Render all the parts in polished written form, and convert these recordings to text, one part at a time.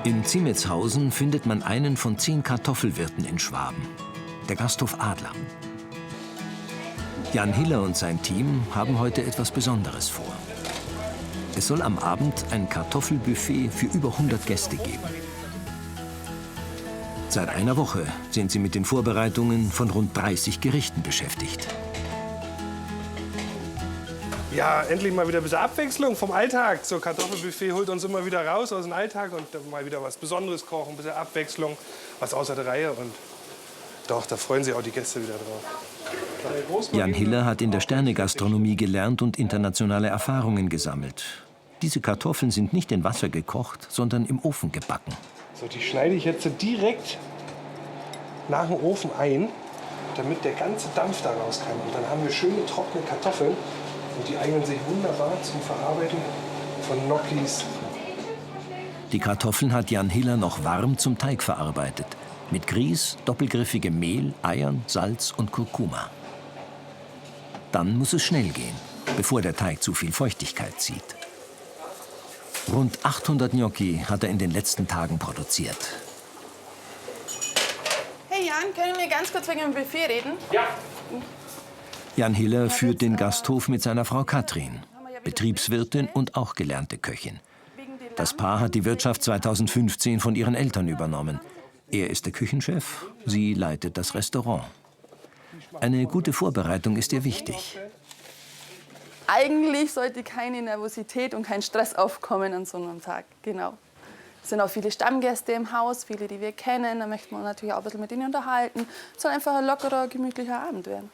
In Ziemetshausen findet man einen von 10 Kartoffelwirten in Schwaben, der Gasthof Adler. Jan Hiller und sein Team haben heute etwas Besonderes vor. Es soll am Abend ein Kartoffelbuffet für über 100 Gäste geben. Seit einer Woche sind sie mit den Vorbereitungen von rund 30 Gerichten beschäftigt. Ja, endlich mal wieder ein bisschen Abwechslung vom Alltag. So ein Kartoffelbuffet holt uns immer wieder raus aus dem Alltag und dann mal wieder was Besonderes kochen, ein bisschen Abwechslung, was außer der Reihe. Und doch, da freuen sich auch die Gäste wieder drauf. Jan Hiller hat in der Sternegastronomie gelernt und internationale Erfahrungen gesammelt. Diese Kartoffeln sind nicht in Wasser gekocht, sondern im Ofen gebacken. So, die schneide ich jetzt direkt nach dem Ofen ein, damit der ganze Dampf da raus kann. Und dann haben wir schöne trockene Kartoffeln. Und die eignen sich wunderbar zum Verarbeiten von Gnocchis. Die Kartoffeln hat Jan Hiller noch warm zum Teig verarbeitet. Mit Grieß, doppelgriffigem Mehl, Eiern, Salz und Kurkuma. Dann muss es schnell gehen, bevor der Teig zu viel Feuchtigkeit zieht. Rund 800 Gnocchi hat er in den letzten Tagen produziert. Hey Jan, können wir ganz kurz wegen dem Buffet reden? Ja. Jan Hiller führt den Gasthof mit seiner Frau Katrin, Betriebswirtin und auch gelernte Köchin. Das Paar hat die Wirtschaft 2015 von ihren Eltern übernommen. Er ist der Küchenchef, sie leitet das Restaurant. Eine gute Vorbereitung ist ihr wichtig. Eigentlich sollte keine Nervosität und kein Stress aufkommen an so einem Tag. Genau. Es sind auch viele Stammgäste im Haus, viele, die wir kennen. Da möchten wir natürlich auch ein bisschen mit ihnen unterhalten. Es soll einfach ein lockerer, gemütlicher Abend werden.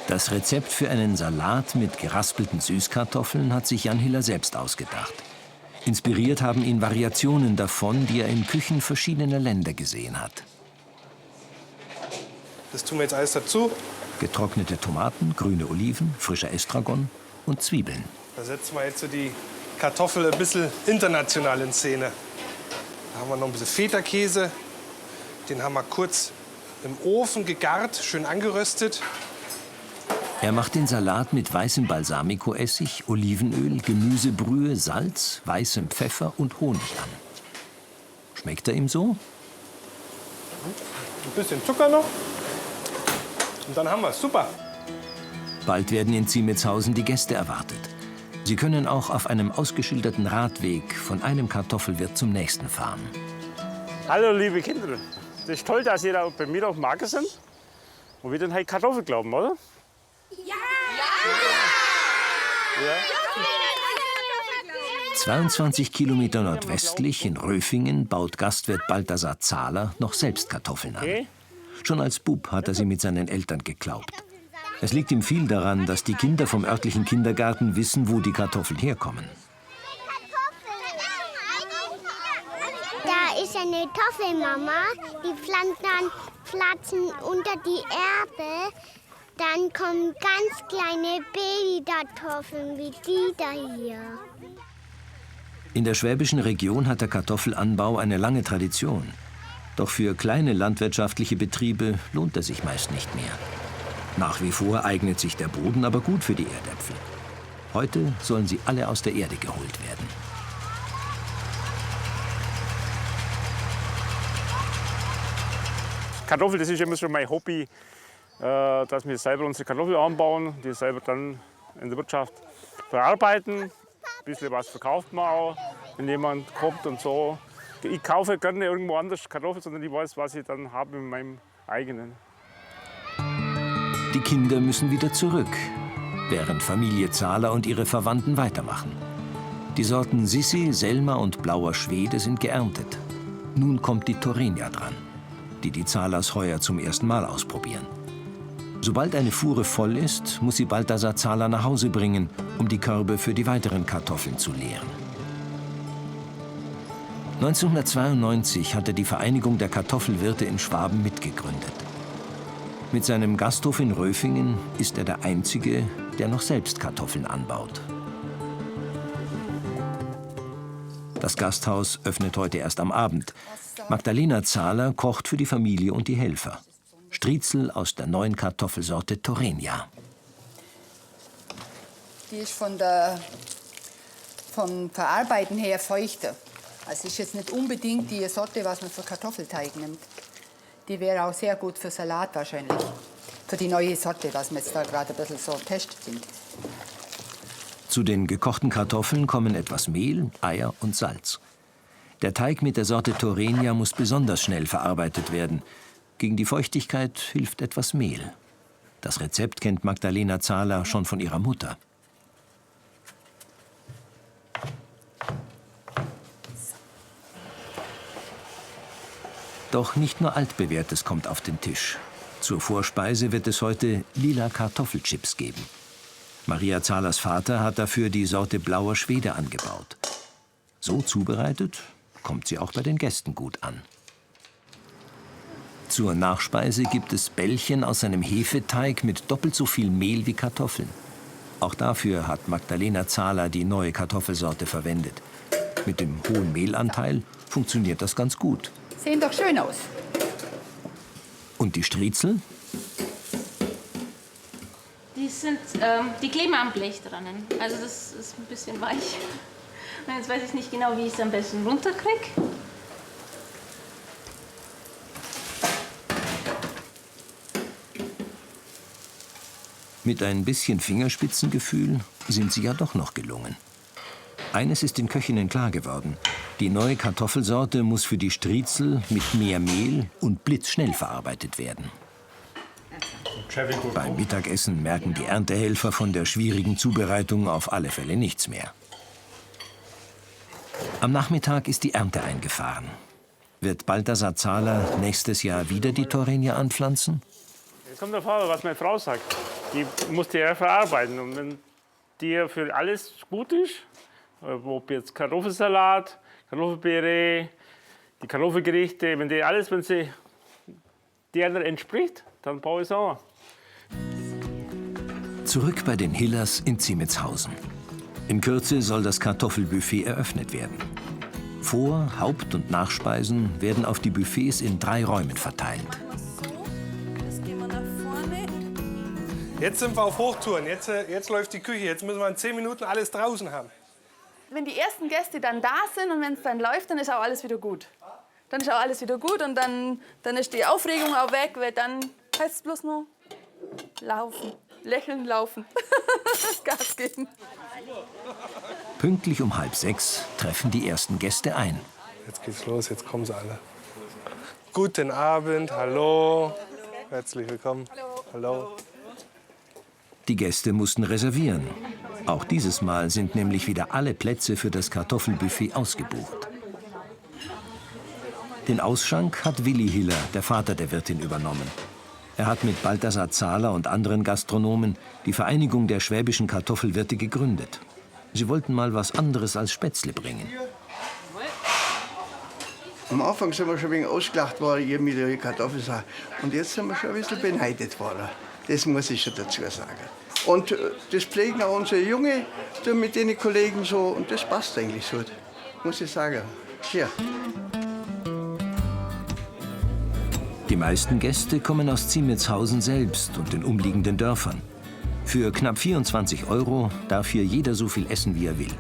Das Rezept für einen Salat mit geraspelten Süßkartoffeln hat sich Jan Hiller selbst ausgedacht. Inspiriert haben ihn Variationen davon, die er in Küchen verschiedener Länder gesehen hat. Das tun wir jetzt alles dazu. Getrocknete Tomaten, grüne Oliven, frischer Estragon und Zwiebeln. Da setzen wir jetzt so die Kartoffel ein bisschen international in Szene. Da haben wir noch ein bisschen Feta-Käse. Den haben wir kurz im Ofen gegart, schön angeröstet. Er macht den Salat mit weißem Balsamicoessig, Olivenöl, Gemüsebrühe, Salz, weißem Pfeffer und Honig an. Schmeckt er ihm so? Ein bisschen Zucker noch. Und dann haben wir es. Super. Bald werden in Ziemetshausen die Gäste erwartet. Sie können auch auf einem ausgeschilderten Radweg von einem Kartoffelwirt zum nächsten fahren. Hallo liebe Kinder, es ist toll, dass ihr bei mir auf dem Markt sind und wir dann halt Kartoffeln glauben, oder? Ja! Ja. 22 Kilometer nordwestlich in Röfingen baut Gastwirt Balthasar Zahler noch selbst Kartoffeln an. Okay. Schon als Bub hat er sie mit seinen Eltern geklaubt. Es liegt ihm viel daran, dass die Kinder vom örtlichen Kindergarten wissen, wo die Kartoffeln herkommen. Da ist eine Kartoffelmama, die pflanzt dann Pflanzen unter die Erde. Dann kommen ganz kleine Babykartoffeln wie die da hier. In der schwäbischen Region hat der Kartoffelanbau eine lange Tradition. Doch für kleine landwirtschaftliche Betriebe lohnt er sich meist nicht mehr. Nach wie vor eignet sich der Boden aber gut für die Erdäpfel. Heute sollen sie alle aus der Erde geholt werden. Kartoffel, das ist immer schon mein Hobby, dass wir selber unsere Kartoffeln anbauen, die selber dann in der Wirtschaft verarbeiten. Ein bisschen was verkauft man auch, wenn jemand kommt und so. Ich kaufe gerne irgendwo anders Kartoffeln, sondern ich weiß, was ich dann habe in meinem eigenen. Die Kinder müssen wieder zurück, während Familie Zahler und ihre Verwandten weitermachen. Die Sorten Sissi, Selma und Blauer Schwede sind geerntet. Nun kommt die Torrenia dran, die die Zahlers heuer zum ersten Mal ausprobieren. Sobald eine Fuhre voll ist, muss sie Balthasar Zahler nach Hause bringen, um die Körbe für die weiteren Kartoffeln zu leeren. 1992 hat er die Vereinigung der Kartoffelwirte in Schwaben mitgegründet. Mit seinem Gasthof in Röfingen ist er der Einzige, der noch selbst Kartoffeln anbaut. Das Gasthaus öffnet heute erst am Abend. Magdalena Zahler kocht für die Familie und die Helfer. Striezel aus der neuen Kartoffelsorte Torrenia. Die ist vom Verarbeiten her feuchter. Also ist jetzt nicht unbedingt die Sorte, was man für Kartoffelteig nimmt. Die wäre auch sehr gut für Salat wahrscheinlich. Für die neue Sorte, was wir jetzt da gerade ein bisschen so testet sind. Zu den gekochten Kartoffeln kommen etwas Mehl, Eier und Salz. Der Teig mit der Sorte Torrenia muss besonders schnell verarbeitet werden. Gegen die Feuchtigkeit hilft etwas Mehl. Das Rezept kennt Magdalena Zahler schon von ihrer Mutter. Doch nicht nur Altbewährtes kommt auf den Tisch. Zur Vorspeise wird es heute lila Kartoffelchips geben. Maria Zahlers Vater hat dafür die Sorte Blauer Schwede angebaut. So zubereitet kommt sie auch bei den Gästen gut an. Zur Nachspeise gibt es Bällchen aus einem Hefeteig mit doppelt so viel Mehl wie Kartoffeln. Auch dafür hat Magdalena Zahler die neue Kartoffelsorte verwendet. Mit dem hohen Mehlanteil funktioniert das ganz gut. Sehen doch schön aus. Und die Striezel? Die kleben am Blech drinnen. Also das ist ein bisschen weich. Und jetzt weiß ich nicht genau, wie ich es am besten runterkriege. Mit ein bisschen Fingerspitzengefühl sind sie ja doch noch gelungen. Eines ist den Köchinnen klar geworden. Die neue Kartoffelsorte muss für die Striezel mit mehr Mehl und blitzschnell verarbeitet werden. Beim Mittagessen merken die Erntehelfer von der schwierigen Zubereitung auf alle Fälle nichts mehr. Am Nachmittag ist die Ernte eingefahren. Wird Balthasar Zahler nächstes Jahr wieder die Torrenia anpflanzen? Jetzt kommt der Fall, was meine Frau sagt. Die muss die ja verarbeiten. Und wenn die für alles gut ist, ob jetzt Kartoffelsalat, Kartoffelpüree, die Kartoffelgerichte, wenn sie denen entspricht, dann baue ich es auch. Zurück bei den Hillers in Ziemitshausen. In Kürze soll das Kartoffelbuffet eröffnet werden. Vor-, Haupt- und Nachspeisen werden auf die Buffets in 3 Räumen verteilt. Jetzt sind wir auf Hochtouren. Jetzt läuft die Küche. Jetzt müssen wir in 10 Minuten alles draußen haben. Wenn die ersten Gäste dann da sind und wenn es dann läuft, dann ist auch alles wieder gut. Dann ist auch alles wieder gut und dann ist die Aufregung auch weg, weil dann heißt es bloß nur laufen, lächeln, laufen, Gas geben. Pünktlich um 5:30 treffen die ersten Gäste ein. Jetzt geht's los, jetzt kommen sie alle. Guten Abend, hallo. Herzlich willkommen. Hallo. Die Gäste mussten reservieren. Auch dieses Mal sind nämlich wieder alle Plätze für das Kartoffelbuffet ausgebucht. Den Ausschank hat Willi Hiller, der Vater der Wirtin, übernommen. Er hat mit Balthasar Zahler und anderen Gastronomen die Vereinigung der schwäbischen Kartoffelwirte gegründet. Sie wollten mal was anderes als Spätzle bringen. Am Anfang sind wir schon ein wenig ausgelacht worden, ihr mit der Kartoffelsache. Und jetzt sind wir schon ein bisschen beneidet worden. Das muss ich schon dazu sagen. Und das pflegen auch unsere Junge mit den Kollegen so. Und das passt eigentlich so, muss ich sagen. Hier. Die meisten Gäste kommen aus Ziemitshausen selbst und den umliegenden Dörfern. Für knapp 24 € darf hier jeder so viel essen, wie er will.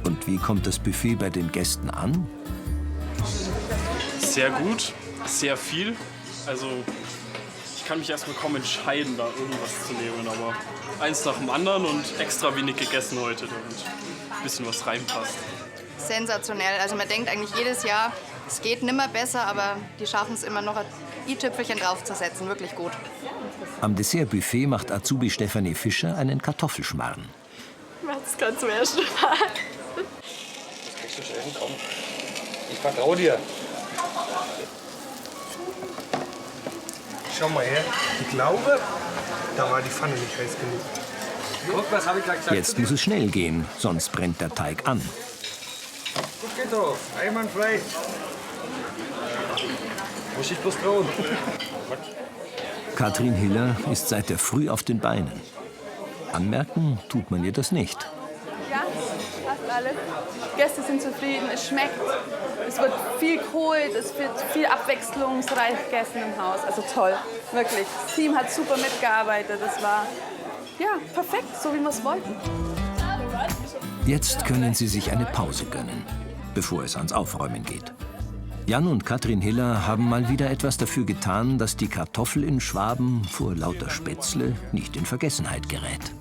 Und wie kommt das Buffet bei den Gästen an? Sehr gut, sehr viel. Also ich kann mich erstmal kaum entscheiden, da irgendwas zu nehmen. Aber eins nach dem anderen und extra wenig gegessen heute, damit ein bisschen was reinpasst. Sensationell. Also man denkt eigentlich jedes Jahr, es geht nimmer besser, aber die schaffen es immer noch ein i-Tüpfelchen draufzusetzen. Wirklich gut. Am Dessertbuffet macht Azubi Stefanie Fischer einen Kartoffelschmarrn. Das kann zum ersten Mal. Das kriegst du schon hinkommen. Ich vertraue dir. Schau mal her. Ich glaube, da war die Pfanne nicht heiß genug. Guck, was habe ich gerade gesagt? Jetzt muss es schnell gehen, sonst brennt der Teig an. Gut geht doch. Einwandfrei. Muss ich bloß trauen. Katrin Hiller ist seit der Früh auf den Beinen. Anmerken tut man ihr das nicht. Ja, passt alles. Die Gäste sind zufrieden, es schmeckt. Es wird viel geholt, es wird viel abwechslungsreich gegessen im Haus. Also toll, wirklich. Das Team hat super mitgearbeitet. Das war ja perfekt, so wie wir es wollten. Jetzt können sie sich eine Pause gönnen. bevor es ans Aufräumen geht. Jan und Katrin Hiller haben mal wieder etwas dafür getan, dass die Kartoffel in Schwaben vor lauter Spätzle nicht in Vergessenheit gerät.